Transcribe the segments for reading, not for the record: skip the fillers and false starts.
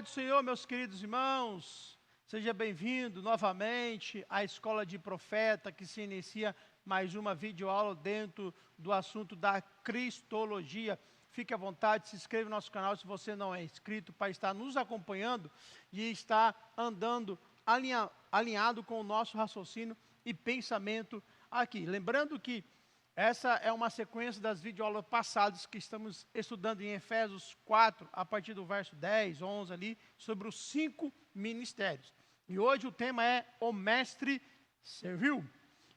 paz do Senhor, meus queridos irmãos. Seja bem-vindo novamente à Escola de Profeta, que se inicia mais uma videoaula dentro do assunto da Cristologia. Fique à vontade, se inscreva no nosso canal se você não é inscrito, para estar nos acompanhando e estar andando alinhado com o nosso raciocínio e pensamento aqui. Lembrando que essa é uma sequência das videoaulas passadas que estamos estudando em Efésios 4, a partir do verso 10, 11 ali, sobre os 5 ministérios. E hoje o tema é o mestre serviu.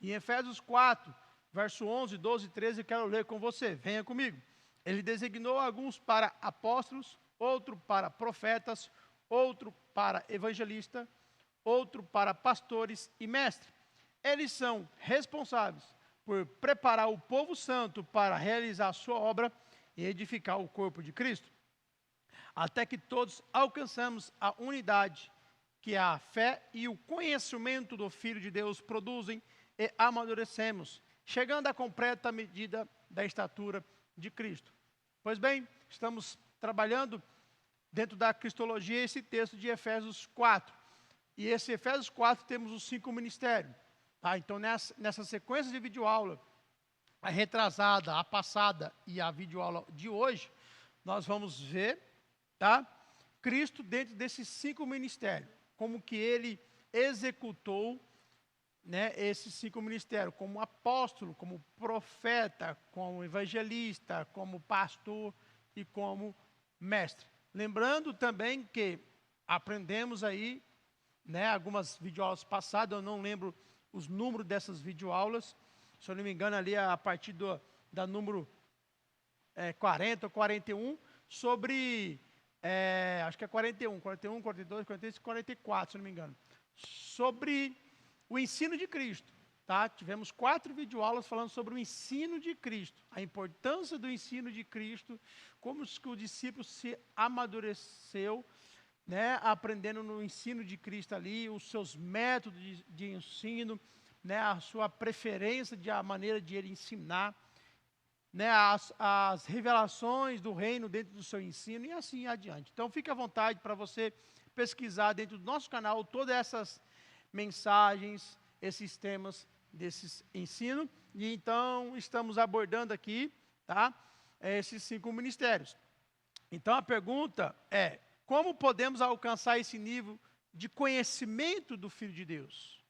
Em Efésios 4, verso 11, 12 e 13, eu quero ler com você. Venha comigo. Ele designou alguns para apóstolos, outro para profetas, outro para evangelistas, outro para pastores e mestres. Eles são responsáveis por preparar o povo santo para realizar a sua obra e edificar o corpo de Cristo, até que todos alcançamos a unidade que a fé e o conhecimento do Filho de Deus produzem e amadurecemos, chegando à completa medida da estatura de Cristo. Pois bem, estamos trabalhando dentro da Cristologia esse texto de Efésios 4. E esse Efésios 4 temos os 5 ministérios. Tá? Então, nessa sequência de videoaula, a retrasada, a passada e a videoaula de hoje, nós vamos ver, tá, Cristo dentro desses 5 ministérios, como que ele executou, né, esses 5 ministérios, como apóstolo, como profeta, como evangelista, como pastor e como mestre. Lembrando também que aprendemos aí, né, algumas videoaulas passadas, eu não lembro os números dessas videoaulas, se eu não me engano ali a partir da número 40 ou 41, sobre, acho que é 41, 42, 43, 44, se eu não me engano, sobre o ensino de Cristo. Tá? Tivemos 4 videoaulas falando sobre o ensino de Cristo, a importância do ensino de Cristo, como que o discípulo se amadureceu, né, aprendendo no ensino de Cristo ali, os seus métodos de ensino, né, a sua preferência, a maneira de ele ensinar, né, as revelações do reino dentro do seu ensino e assim adiante. Então, fique à vontade para você pesquisar dentro do nosso canal todas essas mensagens, esses temas desses ensino. E então, estamos abordando aqui, tá, esses 5 ministérios. Então, a pergunta é: como podemos alcançar esse nível de conhecimento do Filho de Deus?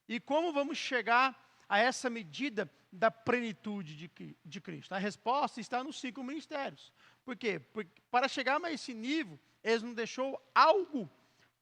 E como vamos chegar a essa medida da plenitude de Cristo? A resposta está nos 5 ministérios. Por quê? Porque para chegarmos a esse nível, eles nos deixou algo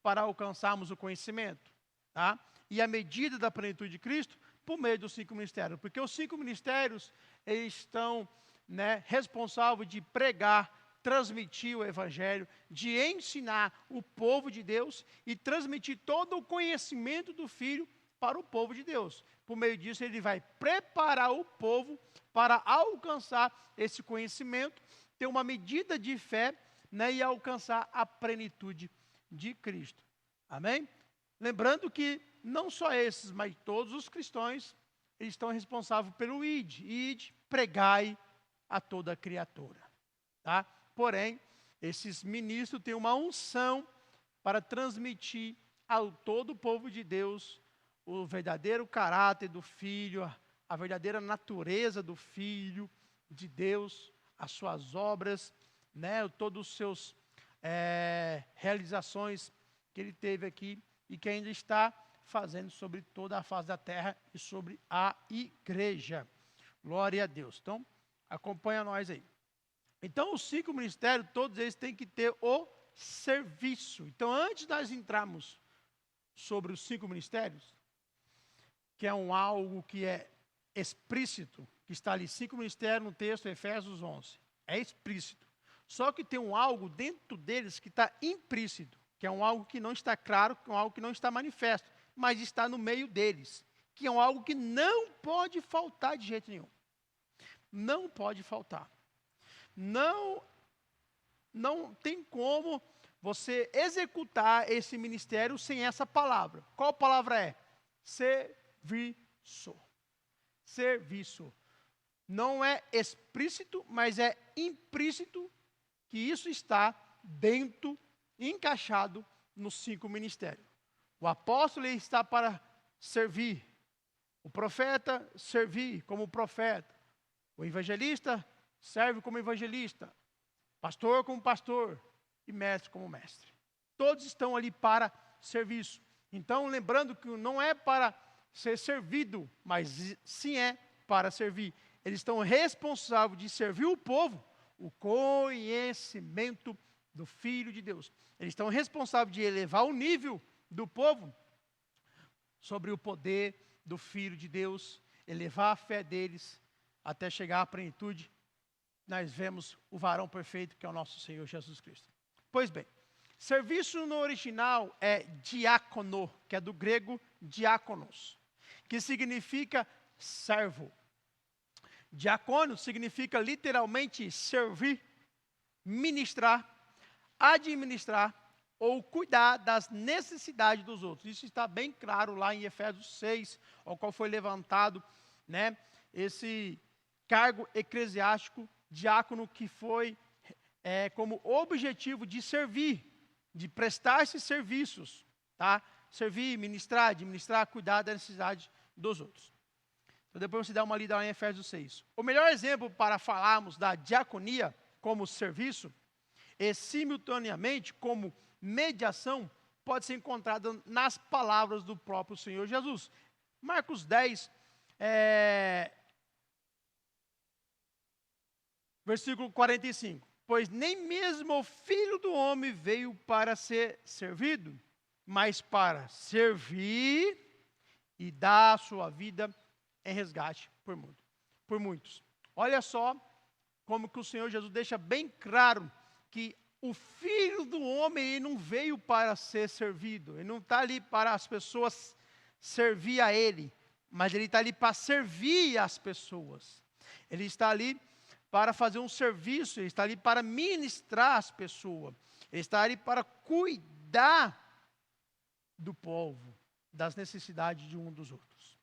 para alcançarmos o conhecimento. Tá? E a medida da plenitude de Cristo por meio dos 5 ministérios. Porque os 5 ministérios, eles estão, né, responsáveis de pregar, transmitir o Evangelho, de ensinar o povo de Deus e transmitir todo o conhecimento do Filho para o povo de Deus. Por meio disso, ele vai preparar o povo para alcançar esse conhecimento, ter uma medida de fé, né, e alcançar a plenitude de Cristo. Amém? Lembrando que não só esses, mas todos os cristãos, eles estão responsáveis pelo ide, pregai a toda criatura. Tá? Porém, esses ministros têm uma unção para transmitir ao todo o povo de Deus o verdadeiro caráter do Filho, a verdadeira natureza do Filho de Deus, as suas obras, né, todos os seus realizações que ele teve aqui e que ainda está fazendo sobre toda a face da terra e sobre a igreja. Glória a Deus. Então, acompanha nós aí. Então, os 5 ministérios, todos eles têm que ter o serviço. Então, antes de nós entrarmos sobre os 5 ministérios, que é algo que é explícito, que está ali, 5 ministérios no texto, Efésios 11. É explícito. Só que tem algo dentro deles que está implícito, que é algo que não está claro, que é algo que não está manifesto, mas está no meio deles, que é algo que não pode faltar de jeito nenhum. Não pode faltar. Não tem como você executar esse ministério sem essa palavra. Qual palavra é? Serviço. Serviço. Não é explícito, mas é implícito que isso está dentro encaixado nos 5 ministérios. O apóstolo está para servir, o profeta servir como profeta, o evangelista serve como evangelista, pastor como pastor e mestre como mestre. Todos estão ali para serviço. Então, lembrando que não é para ser servido, mas sim é para servir. Eles estão responsáveis de servir o povo, o conhecimento do Filho de Deus. Eles estão responsáveis de elevar o nível do povo sobre o poder do Filho de Deus, elevar a fé deles até chegar à plenitude. Nós vemos o varão perfeito, que é o nosso Senhor Jesus Cristo. Pois bem, serviço no original é diácono, que é do grego diáconos, que significa servo. Diácono significa literalmente servir, ministrar, administrar ou cuidar das necessidades dos outros. Isso está bem claro lá em Efésios 6, ao qual foi levantado, né, esse cargo eclesiástico, diácono, que foi como objetivo de servir, de prestar esses serviços, tá? Servir, ministrar, administrar, cuidar da necessidade dos outros. Então depois você dá uma lida lá em Efésios 6. O melhor exemplo para falarmos da diaconia como serviço e simultaneamente como mediação pode ser encontrado nas palavras do próprio Senhor Jesus. Marcos 10, versículo 45. Pois nem mesmo o Filho do Homem veio para ser servido, mas para servir e dar a sua vida em resgate por muitos. Olha só como que o Senhor Jesus deixa bem claro que o Filho do Homem ele não veio para ser servido, ele não está ali para as pessoas servir a Ele, mas Ele está ali para servir as pessoas. Ele está ali para fazer um serviço, Ele está ali para ministrar as pessoas, Ele está ali para cuidar do povo, das necessidades de um dos outros.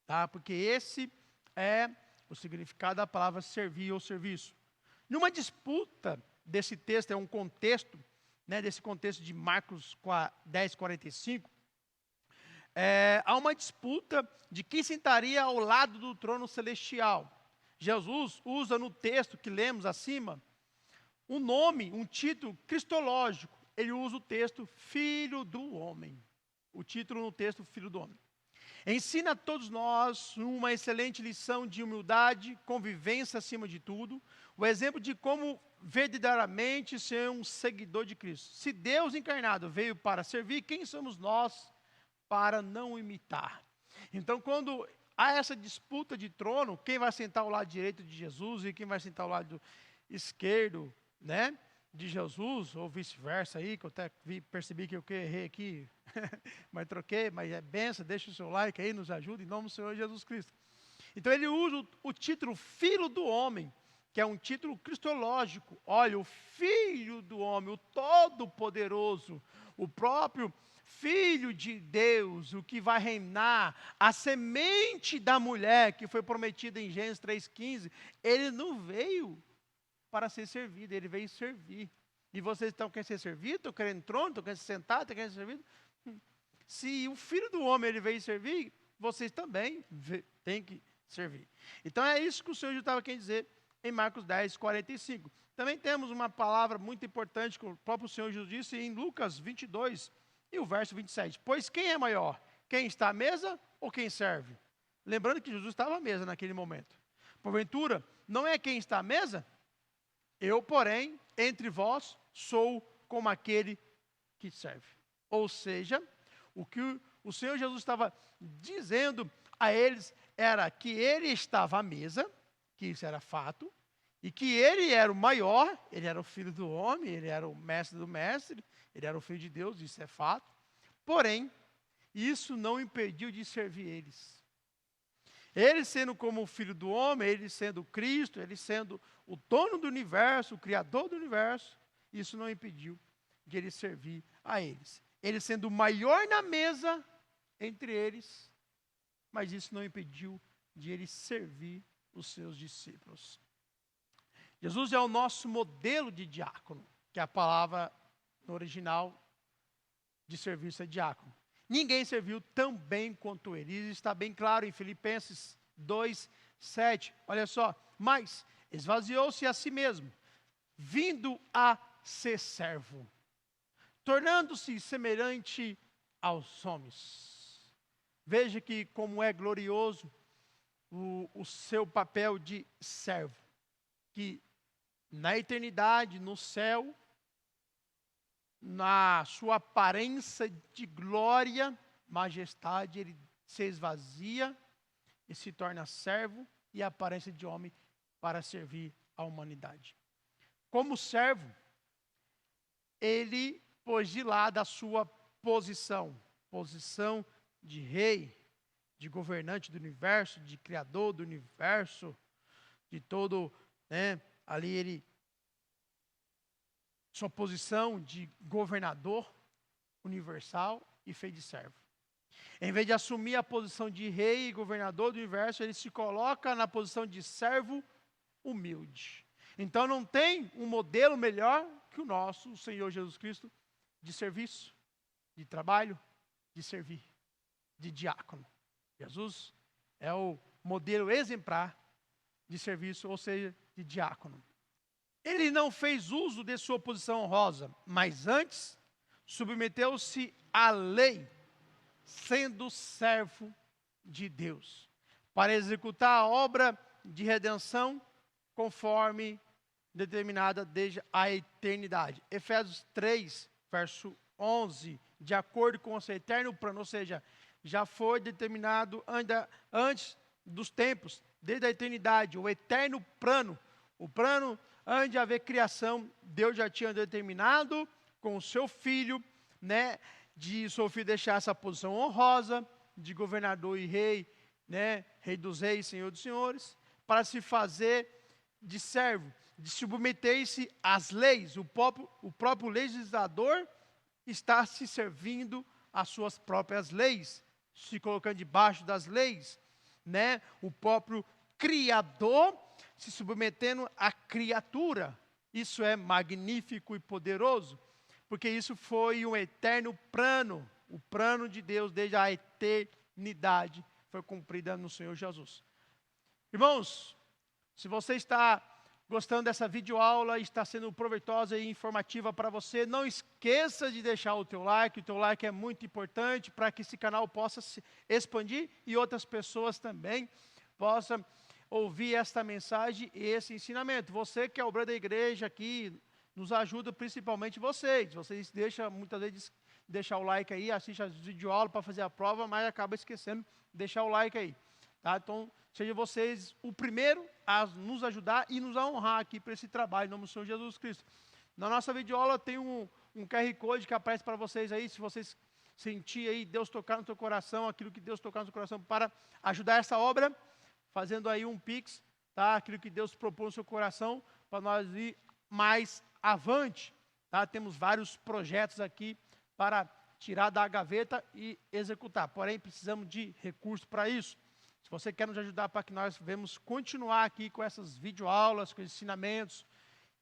Tá? Porque esse é o significado da palavra servir ou serviço. Numa disputa desse texto, é um contexto, né, desse contexto de Marcos 10, 45, há uma disputa de quem sentaria ao lado do trono celestial. Jesus usa no texto que lemos acima, um nome, um título cristológico. Ele usa o texto Filho do Homem. O título no texto Filho do Homem. Ensina a todos nós uma excelente lição de humildade, convivência acima de tudo, o exemplo de como verdadeiramente ser um seguidor de Cristo. Se Deus encarnado veio para servir, quem somos nós para não imitar? Então, quando há essa disputa de trono, quem vai sentar ao lado direito de Jesus e quem vai sentar ao lado esquerdo, né, de Jesus, ou vice-versa aí, que eu até percebi que eu errei aqui, mas troquei, mas é benção, deixa o seu like aí, nos ajuda, em nome do Senhor Jesus Cristo. Então ele usa o título Filho do Homem, que é um título cristológico. Olha, o Filho do Homem, o Todo-Poderoso, o próprio Filho de Deus, o que vai reinar, a semente da mulher, que foi prometida em Gênesis 3,15, ele não veio para ser servido, ele veio servir. E vocês estão querendo ser servidos, estão querendo trono, estão querendo se sentar, estão querendo ser servidos? Se o Filho do Homem ele veio servir, vocês também têm que servir. Então é isso que o Senhor estava querendo dizer em Marcos 10, 45. Também temos uma palavra muito importante que o próprio Senhor Jesus disse em Lucas 22 e o verso 27. Pois quem é maior? Quem está à mesa ou quem serve? Lembrando que Jesus estava à mesa naquele momento. Porventura, não é quem está à mesa? Eu, porém, entre vós, sou como aquele que serve. Ou seja, o que o Senhor Jesus estava dizendo a eles era que ele estava à mesa, que isso era fato, e que ele era o maior, ele era o Filho do Homem, ele era o mestre do mestre, ele era o Filho de Deus, isso é fato. Porém, isso não impediu de servir eles. Ele sendo como o Filho do Homem, ele sendo Cristo, ele sendo o dono do universo, o Criador do universo, isso não impediu de ele servir a eles. Ele sendo o maior na mesa entre eles, mas isso não impediu de ele servir os seus discípulos. Jesus é o nosso modelo de diácono, que a palavra no original de serviço é diácono. Ninguém serviu tão bem quanto ele. Isso está bem claro em Filipenses 2:7. Olha só. Mas esvaziou-se a si mesmo, vindo a ser servo, tornando-se semelhante aos homens. Veja que como é glorioso o seu papel de servo. Que na eternidade, no céu, na sua aparência de glória, majestade, ele se esvazia e se torna servo e a aparência de homem para servir a humanidade. Como servo, ele pôs de lado a sua posição de rei, de governante do universo, de criador do universo, de todo, ali ele, sua posição de governador universal e fez de servo. Em vez de assumir a posição de rei e governador do universo, ele se coloca na posição de servo humilde. Então não tem um modelo melhor que o nosso, o Senhor Jesus Cristo, de serviço, de trabalho, de servir, de diácono. Jesus é o modelo exemplar de serviço, ou seja, de diácono. Ele não fez uso de sua posição honrosa, mas antes submeteu-se à lei, sendo servo de Deus, para executar a obra de redenção conforme determinada desde a eternidade. Efésios 3, verso 11, de acordo com o seu eterno plano, ou seja, já foi determinado antes dos tempos, desde a eternidade, o eterno plano, o plano antes de haver criação, Deus já tinha determinado com o seu filho, de seu filho deixar essa posição honrosa, de governador e rei, rei dos reis, senhor dos senhores, para se fazer de servo, de submeter-se às leis. O próprio legislador está se servindo às suas próprias leis, se colocando debaixo das leis, o próprio Criador se submetendo à criatura. Isso é magnífico e poderoso, porque isso foi um eterno plano, o plano de Deus desde a eternidade foi cumprida no Senhor Jesus. Irmãos, se você está gostando dessa videoaula, está sendo proveitosa e informativa para você, não esqueça de deixar o teu like é muito importante para que esse canal possa se expandir e outras pessoas também possam ouvir esta mensagem e esse ensinamento. Você que é obreiro da igreja aqui, nos ajuda principalmente vocês. Vocês deixam, muitas vezes, deixar o like aí, assiste as videoaulas para fazer a prova, mas acaba esquecendo de deixar o like aí. Tá? Então, sejam vocês o primeiro a nos ajudar e nos honrar aqui para esse trabalho, em nome do Senhor Jesus Cristo. Na nossa videoaula tem um QR Code que aparece para vocês aí, se vocês sentir aí Deus tocar no teu coração, aquilo que Deus tocar no teu coração para ajudar essa obra, fazendo aí um Pix, tá? Aquilo que Deus propôs no seu coração, para nós ir mais avante, tá? Temos vários projetos aqui para tirar da gaveta e executar, porém precisamos de recursos para isso. Se você quer nos ajudar para que nós venhamos continuar aqui com essas videoaulas, com ensinamentos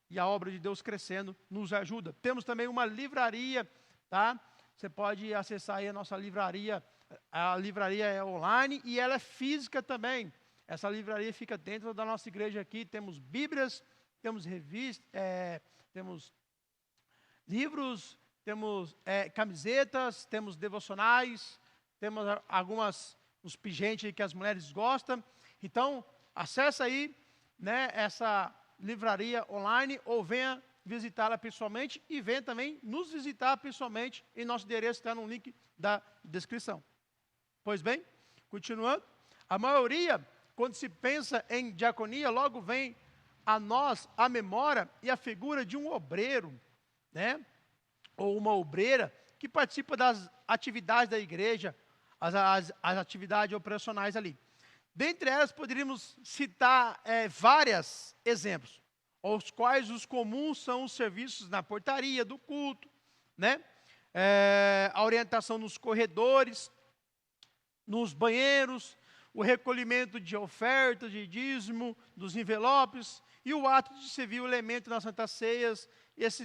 e a obra de Deus crescendo, nos ajuda. Temos também uma livraria, tá? Você pode acessar aí a nossa livraria. A livraria é online e ela é física também. Essa livraria fica dentro da nossa igreja aqui. Temos bíblias, temos revistas, temos livros, temos camisetas, temos devocionais, temos uns pingentes que as mulheres gostam. Então, acessa aí, essa livraria online ou venha visitá-la pessoalmente e venha também nos visitar pessoalmente em nosso endereço, está no link da descrição. Pois bem, continuando, a maioria, quando se pensa em diaconia, logo vem a nós a memória e a figura de um obreiro, ou uma obreira que participa das atividades da igreja, as atividades operacionais ali. Dentre elas, poderíamos citar vários exemplos, os quais os comuns são os serviços na portaria do culto, a orientação nos corredores, nos banheiros, o recolhimento de ofertas, de dízimo, dos envelopes, e o ato de servir o elemento nas santas ceias,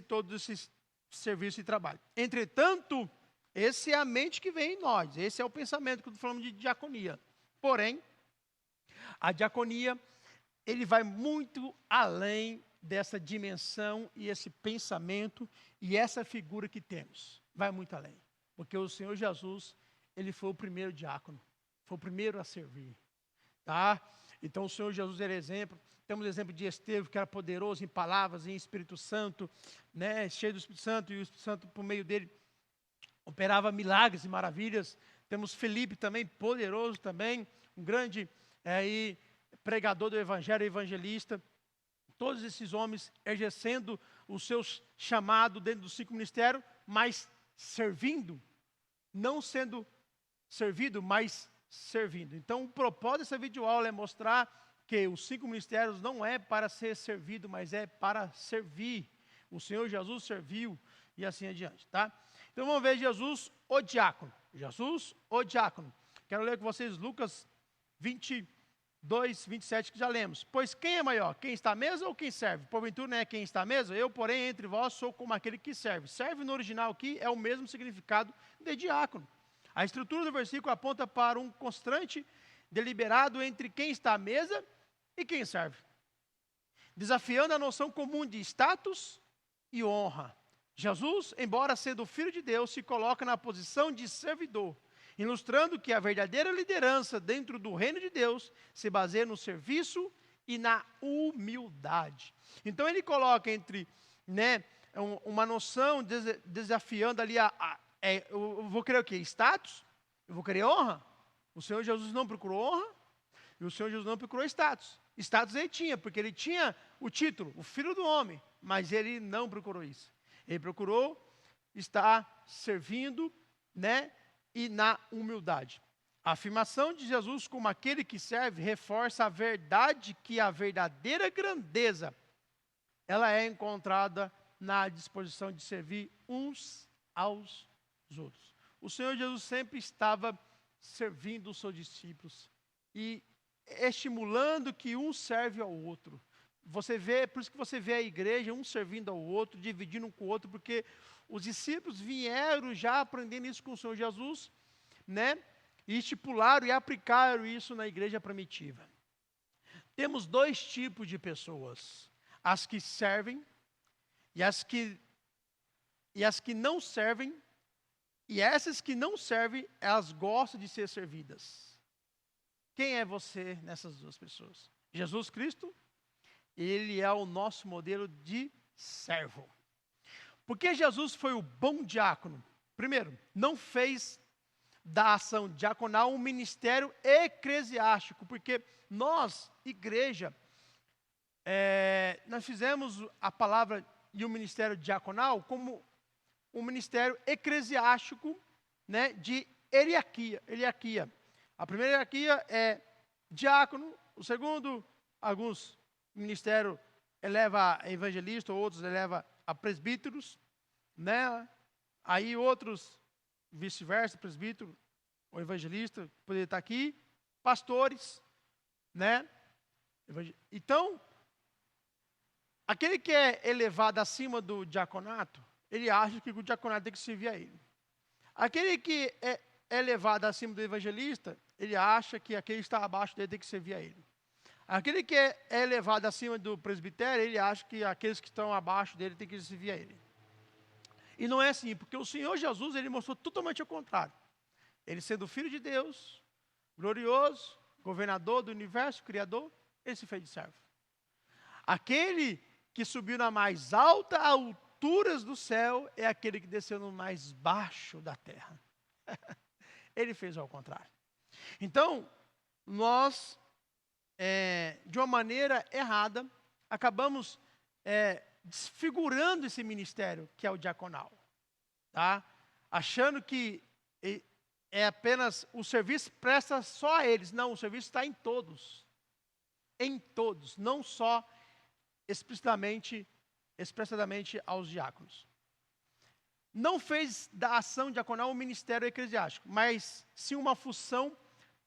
todos esses serviço e trabalho. Entretanto, essa é a mente que vem em nós, esse é o pensamento que eu estou falando de diaconia. Porém, a diaconia, ele vai muito além dessa dimensão e esse pensamento e essa figura que temos. Vai muito além. Porque o Senhor Jesus, ele foi o primeiro diácono, foi o primeiro a servir. Tá? Então o Senhor Jesus era exemplo. Temos o exemplo de Estevão, que era poderoso em palavras, em Espírito Santo, né? Cheio do Espírito Santo, e o Espírito Santo, por meio dele, operava milagres e maravilhas. Temos Felipe também, poderoso também, um grande pregador do Evangelho, evangelista. Todos esses homens exercendo o seu chamado dentro dos 5 ministérios, mas servindo, não sendo servido, mas servindo. Então, o propósito dessa videoaula é mostrar que os 5 ministérios não é para ser servido, mas é para servir. O Senhor Jesus serviu e assim adiante, tá? Então, vamos ver Jesus, o diácono. Jesus, o diácono. Quero ler com vocês Lucas 22, 27, que já lemos. Pois quem é maior, quem está à mesa ou quem serve? Porventura não é quem está à mesa? Eu, porém, entre vós sou como aquele que serve. Serve no original aqui é o mesmo significado de diácono. A estrutura do versículo aponta para um constante deliberado entre quem está à mesa e quem serve, desafiando a noção comum de status e honra. Jesus, embora sendo filho de Deus, se coloca na posição de servidor, ilustrando que a verdadeira liderança dentro do reino de Deus se baseia no serviço e na humildade. Então ele coloca entre, uma noção desafiando ali eu vou querer o quê? Status? Eu vou querer honra? O Senhor Jesus não procurou honra e o Senhor Jesus não procurou status. Status ele tinha, porque ele tinha o título, o Filho do Homem, mas ele não procurou isso. Ele procurou estar servindo, e na humildade. A afirmação de Jesus como aquele que serve reforça a verdade que a verdadeira grandeza, ela é encontrada na disposição de servir uns aos outros. O Senhor Jesus sempre estava servindo os seus discípulos e estimulando que um serve ao outro. Você vê, por isso que você vê a igreja um servindo ao outro, dividindo um com o outro, porque os discípulos vieram já aprendendo isso com o Senhor Jesus, e estipularam e aplicaram isso na igreja primitiva. Temos 2 tipos de pessoas: as que servem e as que não servem. E essas que não servem, elas gostam de ser servidas. Quem é você nessas 2 pessoas? Jesus Cristo, ele é o nosso modelo de servo. Porque Jesus foi o bom diácono. Primeiro, não fez da ação diaconal um ministério eclesiástico, porque nós, igreja, nós fizemos a palavra e o ministério diaconal como um ministério eclesiástico, de hierarquia. A primeira hierarquia é diácono, o segundo, alguns ministérios eleva a evangelista, outros eleva a presbíteros, aí outros vice-versa, presbítero ou evangelista, poderia estar aqui, pastores, Então, aquele que é elevado acima do diaconato, ele acha que o diaconato tem que servir a ele. Aquele que é elevado acima do evangelista, ele acha que aquele que está abaixo dele tem que servir a ele. Aquele que é elevado acima do presbitério, ele acha que aqueles que estão abaixo dele tem que servir a ele. E não é assim, porque o Senhor Jesus, ele mostrou totalmente o contrário. Ele sendo filho de Deus, glorioso, governador do universo, criador, ele se fez de servo. Aquele que subiu na mais alta alturas do céu é aquele que desceu no mais baixo da terra. Ele fez ao contrário. Então, nós, de uma maneira errada, acabamos desfigurando esse ministério que é o diaconal, tá? Achando que é apenas o serviço presta só a eles. Não, o serviço está em todos, não só expressadamente aos diáconos. Não fez da ação diaconal um ministério eclesiástico, mas sim uma função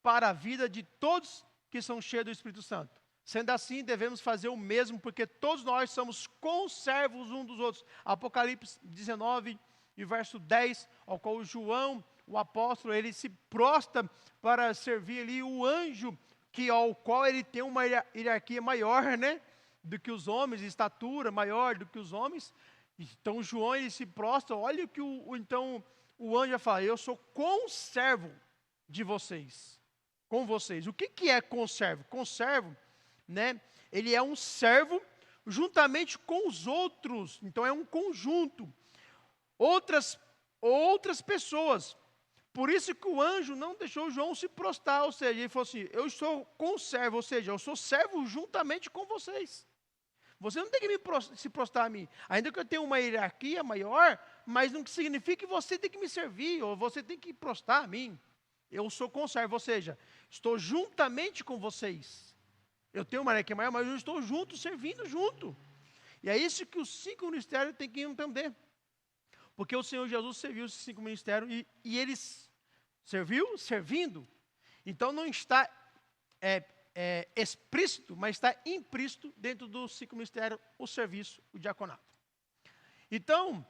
para a vida de todos que são cheios do Espírito Santo. Sendo assim, devemos fazer o mesmo, porque todos nós somos conservos uns dos outros. Apocalipse 19, e verso 10, ao qual João, o apóstolo, ele se prostra para servir ali o anjo, ao qual ele tem uma hierarquia maior, né, do que os homens, estatura maior do que os homens. Então João, ele se prostra, olha o que então o anjo fala: eu sou conservo de vocês, com vocês. O que é conservo? Conservo, né, ele é um servo juntamente com os outros, então é um conjunto, outras pessoas. Por isso que o anjo não deixou João se prostrar, ou seja, ele falou assim: eu sou conservo, ou seja, eu sou servo juntamente com vocês. Você não tem que se prostrar a mim, ainda que eu tenha uma hierarquia maior, mas não significa que você tem que me servir, ou você tem que prostrar a mim. Eu sou conservo, ou seja, estou juntamente com vocês. Eu tenho uma hierarquia maior, mas eu estou junto, servindo junto. E é isso que os 5 ministérios têm que entender. Porque o Senhor Jesus serviu os 5 ministérios e ele serviu servindo. Então não está explícito, mas está implícito dentro dos 5 ministérios o serviço, o diaconato. Então,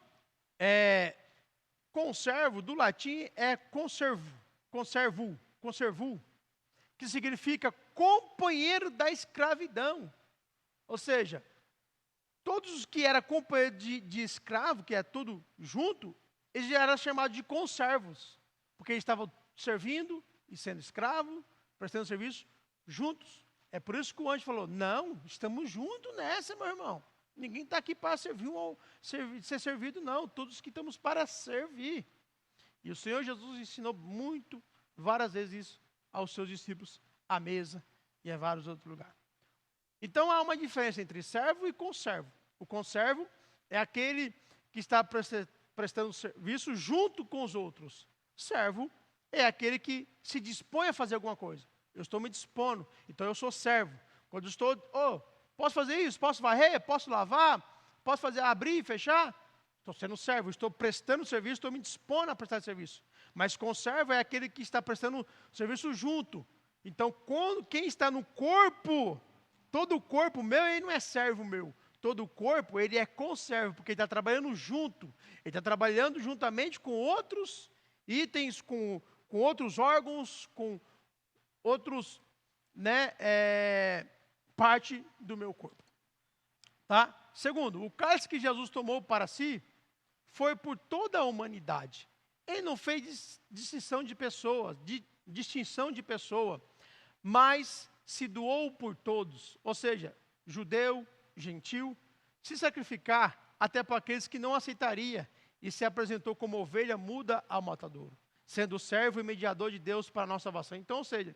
conservo do latim é conservu, que significa companheiro da escravidão. Ou seja, todos os que eram companheiros de escravo, que é tudo junto, eles já eram chamados de conservos, porque eles estavam servindo e sendo escravo, prestando serviço juntos. É por isso que o anjo falou: não, estamos juntos nessa, meu irmão. Ninguém está aqui para servir ou ser servido, não. Todos que estamos para servir. E o Senhor Jesus ensinou várias vezes isso aos seus discípulos, à mesa e em vários outros lugares. Então há uma diferença entre servo e conservo. O conservo é aquele que está prestando serviço junto com os outros. Servo é aquele que se dispõe a fazer alguma coisa. Eu estou me dispondo, então eu sou servo. Quando eu estou, posso fazer isso? Posso varrer? Posso lavar? Posso fazer abrir e fechar? Estou sendo servo, estou prestando serviço, estou me dispondo a prestar serviço. Mas conservo é aquele que está prestando serviço junto. Então, quem está no corpo, todo o corpo meu, ele não é servo meu. Todo o corpo, ele é conservo, porque ele está trabalhando junto. Ele está trabalhando juntamente com outros itens, com outros órgãos, com outros, parte do meu corpo. Tá? Segundo, o cálice que Jesus tomou para si foi por toda a humanidade. Ele não fez distinção de pessoa, mas se doou por todos, ou seja, judeu, gentil, se sacrificar até para aqueles que não aceitaria, e se apresentou como ovelha muda ao matadouro, sendo servo e mediador de Deus para a nossa salvação. Então, ou seja,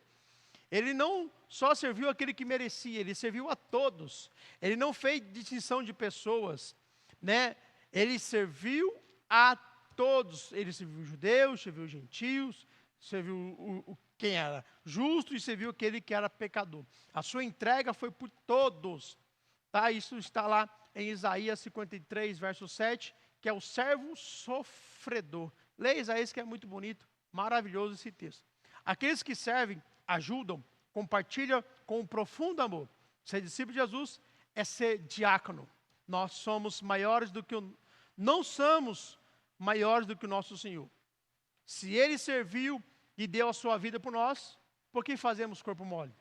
ele não só serviu aquele que merecia, ele serviu a todos. Ele não fez distinção de pessoas, né? Ele serviu a todos. Ele serviu os judeus, serviu os gentios, serviu quem era justo e serviu aquele que era pecador. A sua entrega foi por todos. Tá? Isso está lá em Isaías 53, verso 7, que é o servo sofredor. Leia Isaías, que é muito bonito, maravilhoso esse texto. Aqueles que servem, ajudam, compartilham com um profundo amor. Ser discípulo de Jesus é ser diácono. Nós somos maiores do que não somos maiores do que o nosso Senhor. Se Ele serviu e deu a sua vida por nós, por que fazemos corpo mole?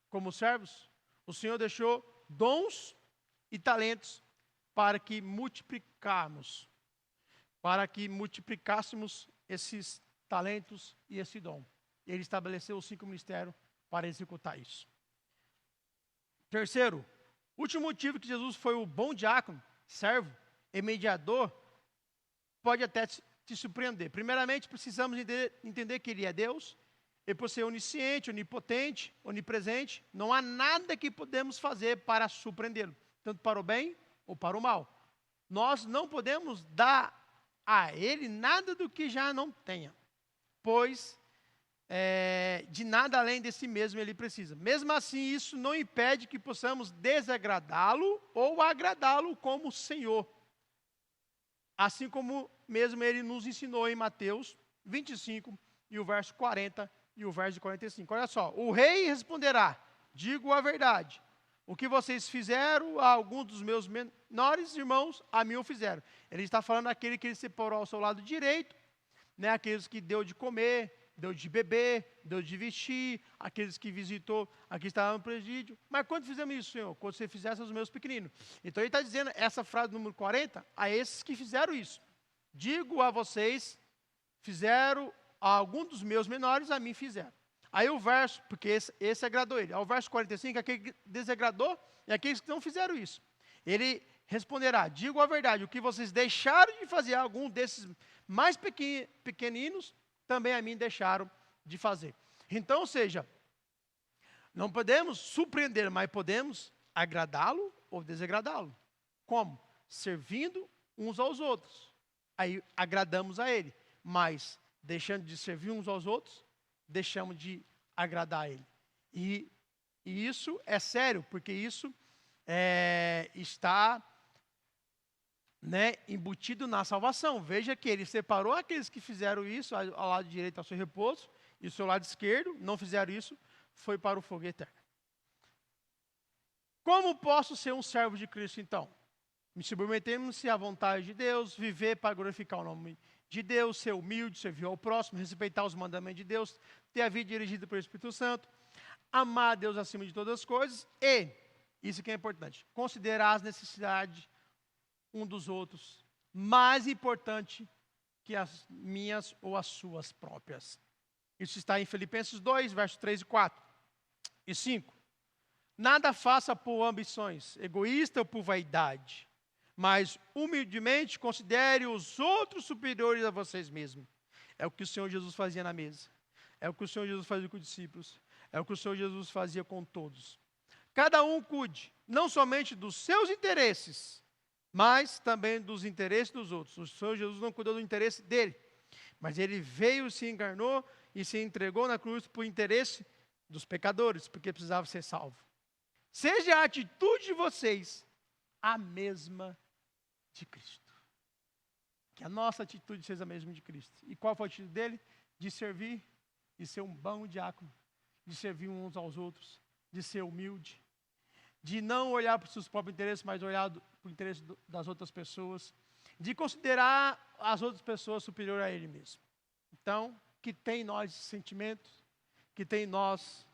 Como servos, o Senhor deixou dons e talentos para que multiplicássemos esses talentos e esse dom. Ele estabeleceu os 5 ministérios para executar isso. Terceiro, último motivo que Jesus foi o bom diácono, servo e mediador, pode até te surpreender. Primeiramente, precisamos entender que Ele é Deus, e por ser onisciente, onipotente, onipresente, não há nada que podemos fazer para surpreendê-lo, tanto para o bem ou para o mal. Nós não podemos dar a Ele nada do que já não tenha, pois de nada além de si mesmo Ele precisa. Mesmo assim, isso não impede que possamos desagradá-lo ou agradá-lo como Senhor. Assim como mesmo Ele nos ensinou em Mateus 25, e o verso 40 e o verso 45. Olha só, o rei responderá: digo a verdade. O que vocês fizeram a alguns dos meus menores irmãos, a mim o fizeram. Ele está falando daquele que ele separou ao seu lado direito, né? Aqueles que deu de comer, deu de beber, deu de vestir, aqueles que visitou, aqui estavam no presídio. Mas quando fizemos isso, Senhor? Quando você fizesse aos meus pequeninos. Então ele está dizendo essa frase número 40, a esses que fizeram isso. Digo a vocês, fizeram a algum dos meus menores, a mim fizeram. Aí o verso, porque esse agradou ele. Ao verso 45, aquele que desagradou é aqueles que não fizeram isso. Ele responderá, digo a verdade, o que vocês deixaram de fazer, algum desses mais pequeninos, também a mim deixaram de fazer. Então, ou seja, não podemos surpreender, mas podemos agradá-lo ou desagradá-lo. Como? Servindo uns aos outros. Aí agradamos a ele, mas deixando de servir uns aos outros, deixamos de agradar a ele. E isso é sério, porque isso está, né, embutido na salvação. Veja que ele separou aqueles que fizeram isso ao lado direito ao seu repouso, e o seu lado esquerdo não fizeram isso, foi para o fogo eterno. Como posso ser um servo de Cristo, então? Me submetendo-se à vontade de Deus, viver para glorificar o nome de Deus, ser humilde, servir ao próximo, respeitar os mandamentos de Deus, ter a vida dirigida pelo Espírito Santo, amar a Deus acima de todas as coisas e, isso que é importante, considerar as necessidades um dos outros mais importante que as minhas ou as suas próprias. Isso está em Filipenses 2, versos 3 e 4. E 5. Nada faça por ambições, egoísta ou por vaidade, mas humildemente considere os outros superiores a vocês mesmos. É o que o Senhor Jesus fazia na mesa. É o que o Senhor Jesus fazia com os discípulos. É o que o Senhor Jesus fazia com todos. Cada um cuide, não somente dos seus interesses, mas também dos interesses dos outros. O Senhor Jesus não cuidou do interesse dele, mas ele veio, se encarnou e se entregou na cruz por interesse dos pecadores, porque precisava ser salvo. Seja a atitude de vocês a mesma de Cristo. Que a nossa atitude seja a mesma de Cristo. E qual foi a atitude dele? De servir, de ser um bom diácono, de servir uns aos outros, de ser humilde, de não olhar para os seus próprios interesses, mas olhar para o interesse das outras pessoas, de considerar as outras pessoas superior a ele mesmo. Então, que tem em nós esse sentimento, que tem em nós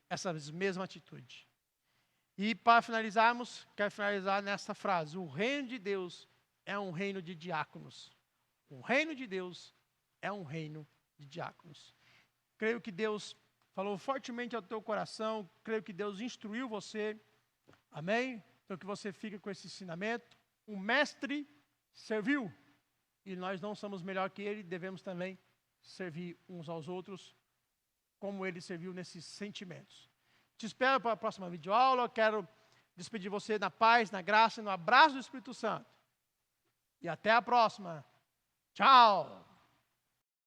essa mesma atitude. E para finalizarmos, quero finalizar nessa frase: o reino de Deus é um reino de diáconos. O reino de Deus é um reino de diáconos. Creio que Deus falou fortemente ao teu coração, creio que Deus instruiu você, amém? Então que você fique com esse ensinamento. O mestre serviu, e nós não somos melhor que ele, devemos também servir uns aos outros, como ele serviu nesses sentimentos. Te espero para a próxima videoaula. Eu quero despedir você na paz, na graça e no abraço do Espírito Santo. E até a próxima. Tchau!